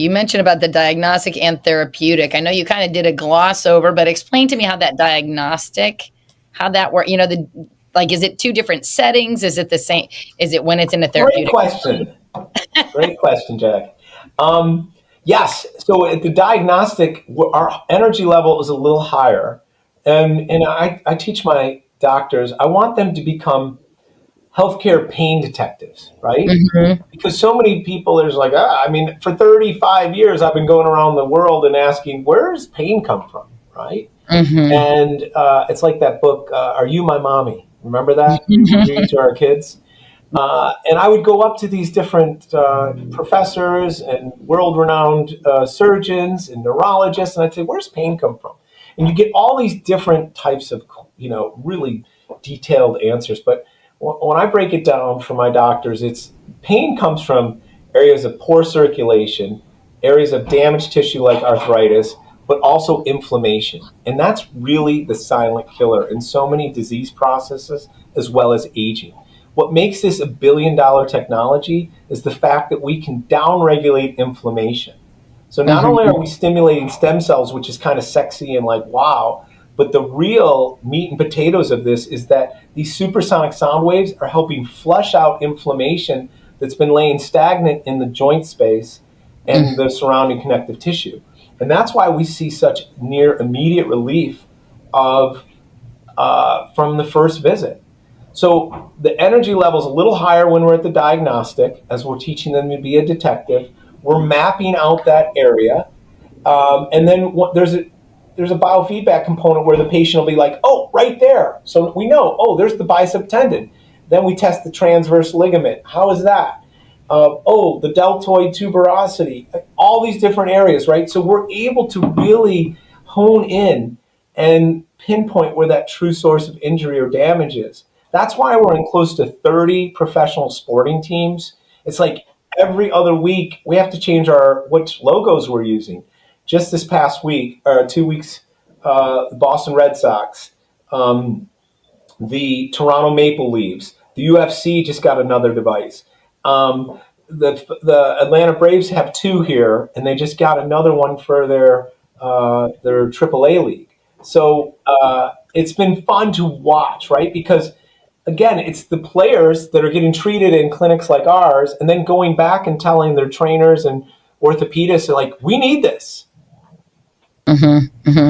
You mentioned about the diagnostic and therapeutic. I know you kind of did a gloss over, but explain to me how that diagnostic, how that works. Like, is it two different settings? Is it the same? Is it when it's in a therapeutic? Great question, Jack. Yes. So at the diagnostic, our energy level is a little higher. And I teach my doctors, I want them to become healthcare pain detectives, right? Mm-hmm. Because so many people, there's like, for 35 years, I've been going around the world and asking, where does pain come from, right? Mm-hmm. And it's like that book, Are You My Mommy? Remember that? We read to our kids. And I would go up to these different professors and world-renowned surgeons and neurologists, and I'd say, where's pain come from? And you get all these different types of, really detailed answers. But when I break it down for my doctors, it's pain comes from areas of poor circulation, areas of damaged tissue like arthritis, but also inflammation. And that's really the silent killer in so many disease processes as well as aging. What makes this $1 billion technology is the fact that we can downregulate inflammation. So not only are we stimulating stem cells, which is kind of sexy and like, wow, but the real meat and potatoes of this is that these supersonic sound waves are helping flush out inflammation that's been laying stagnant in the joint space and the surrounding connective tissue. And that's why we see such near immediate relief of from the first visit. So the energy level is a little higher when we're at the diagnostic, as we're teaching them to be a detective. We're mapping out that area. And then there's a biofeedback component where the patient will be like, oh, right there. So we know, oh, there's the bicep tendon. Then we test the transverse ligament. How is that? The deltoid tuberosity, all these different areas, right? So we're able to really hone in and pinpoint where that true source of injury or damage is. That's why we're in close to 30 professional sporting teams. It's like every other week we have to change which logos we're using. Just this past week, or 2 weeks, the Boston Red Sox, the Toronto Maple Leafs, the UFC just got another device. The Atlanta Braves have two here, and they just got another one for their AAA league. So it's been fun to watch, right? Because again, it's the players that are getting treated in clinics like ours, and then going back and telling their trainers and orthopedists, like, we need this. Mm-hmm. Mm-hmm.